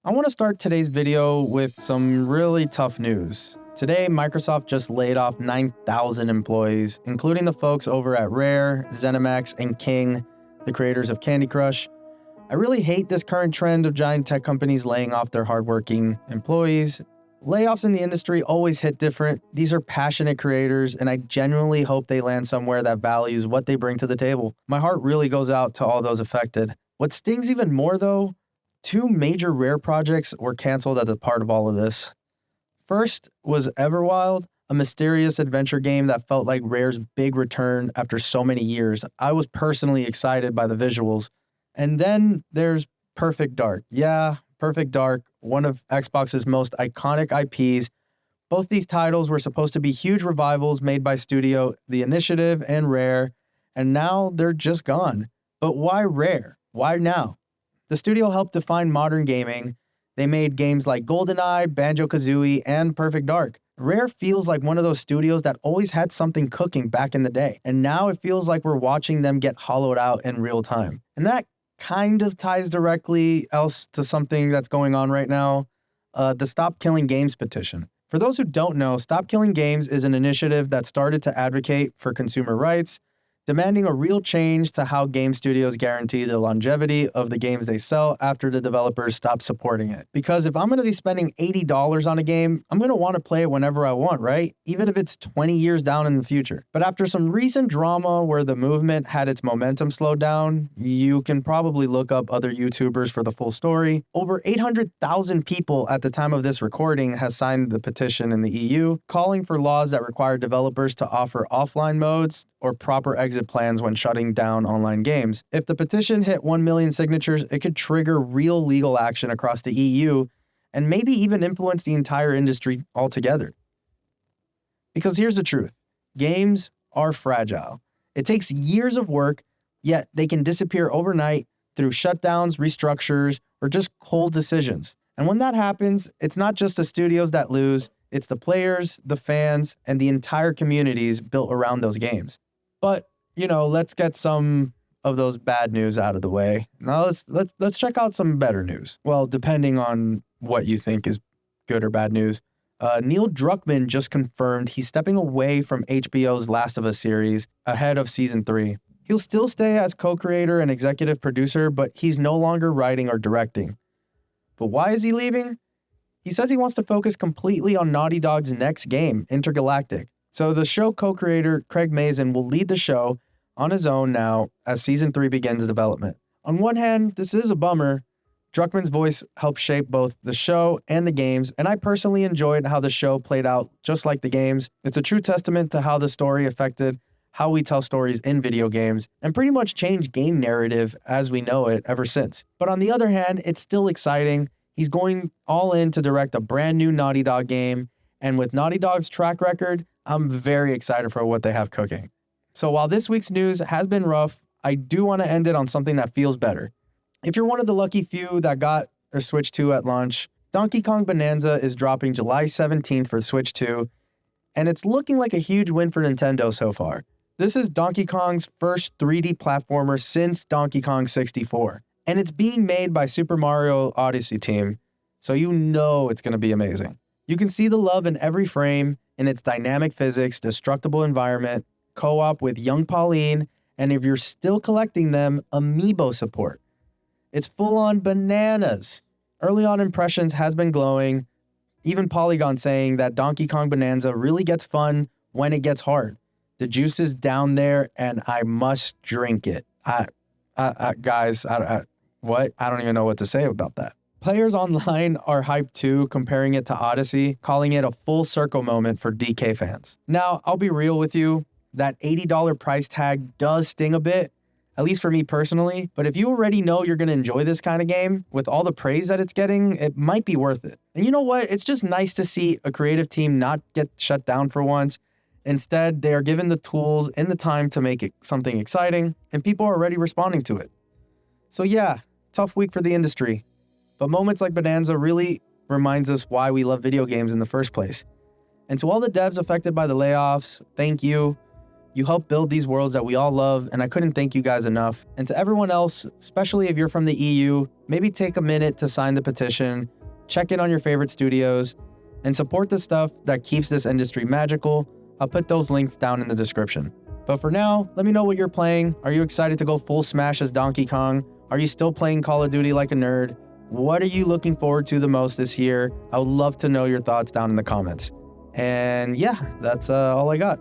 I want to start today's video with some really tough news. Today, Microsoft just laid off 9,000 employees, including the folks over at Rare, ZeniMax, and King, the creators of Candy Crush. I really hate this current trend of giant tech companies laying off their hardworking employees. Layoffs in the industry always hit different. These are passionate creators, and I genuinely hope they land somewhere that values what they bring to the table. My heart really goes out to all those affected. What stings even more, though, 2 major Rare projects were canceled as a part of all of this. First was Everwild, a mysterious adventure game that felt like Rare's big return after so many years. I was personally excited by the visuals. And then there's Perfect Dark. Yeah, Perfect Dark, one of Xbox's most iconic IPs. Both these titles were supposed to be huge revivals made by Studio The Initiative and Rare, and now they're just gone. But why Rare? Why now? The studio helped define modern gaming. They made games like GoldenEye, Banjo-Kazooie, and Perfect Dark. Rare feels like one of those studios that always had something cooking back in the day, and now it feels like we're watching them get hollowed out in real time. And that kind of ties directly else to something that's going on right now, the Stop Killing Games petition. For those who don't know, Stop Killing Games is an initiative that started to advocate for consumer rights, demanding a real change to how game studios guarantee the longevity of the games they sell after the developers stop supporting it. Because if I'm going to be spending $80 on a game, I'm going to want to play it whenever I want, right? Even if it's 20 years down in the future. But after some recent drama where the movement had its momentum slowed down, you can probably look up other YouTubers for the full story. Over 800,000 people at the time of this recording has signed the petition in the EU, calling for laws that require developers to offer offline modes or proper exit plans when shutting down online games. If the petition hit 1 million signatures, it could trigger real legal action across the EU and maybe even influence the entire industry altogether. Because here's the truth. Games are fragile. It takes years of work, yet they can disappear overnight through shutdowns, restructures, or just cold decisions. And when that happens, it's not just the studios that lose, it's the players, the fans, and the entire communities built around those games. But, let's get some of those bad news out of the way. Now let's check out some better news. Well, depending on what you think is good or bad news. Neil Druckmann just confirmed he's stepping away from HBO's Last of Us series ahead of season 3. He'll still stay as co-creator and executive producer, but he's no longer writing or directing. But why is he leaving? He says he wants to focus completely on Naughty Dog's next game, Intergalactic. So the show co-creator Craig Mazin will lead the show on his own now as season 3 begins development. On one hand, this is a bummer. Druckmann's voice helped shape both the show and the games, and I personally enjoyed how the show played out just like the games. It's a true testament to how the story affected how we tell stories in video games and pretty much changed game narrative as we know it ever since. But on the other hand, it's still exciting. He's going all in to direct a brand new Naughty Dog game, and with Naughty Dog's track record, I'm very excited for what they have cooking. So while this week's news has been rough, I do want to end it on something that feels better. If you're one of the lucky few that got their Switch 2 at launch, Donkey Kong Bonanza is dropping July 17th for Switch 2, and it's looking like a huge win for Nintendo so far. This is Donkey Kong's first 3D platformer since Donkey Kong 64, and it's being made by Super Mario Odyssey team, so you know it's going to be amazing. You can see the love in every frame, in its dynamic physics, destructible environment, co-op with young Pauline, and if you're still collecting them, amiibo support. It's full-on bananas. Early on impressions has been glowing, even Polygon saying that Donkey Kong Bonanza really gets fun when it gets hard. The juice is down there, and I must drink it. Guys, what? I don't even know what to say about that. Players online are hyped too, comparing it to Odyssey, calling it a full circle moment for DK fans. Now, I'll be real with you, that $80 price tag does sting a bit, at least for me personally, but if you already know you're going to enjoy this kind of game, with all the praise that it's getting, it might be worth it. And you know what? It's just nice to see a creative team not get shut down for once. Instead, they are given the tools and the time to make it something exciting, and people are already responding to it. So yeah, tough week for the industry. But moments like Bonanza really reminds us why we love video games in the first place. And to all the devs affected by the layoffs, thank you. You help build these worlds that we all love, and I couldn't thank you guys enough. And to everyone else, especially if you're from the EU, maybe take a minute to sign the petition, check in on your favorite studios, and support the stuff that keeps this industry magical. I'll put those links down in the description. But for now, let me know what you're playing. Are you excited to go full smash as Donkey Kong? Are you still playing Call of Duty like a nerd? What are you looking forward to the most this year? I would love to know your thoughts down in the comments. And yeah, that's all I got.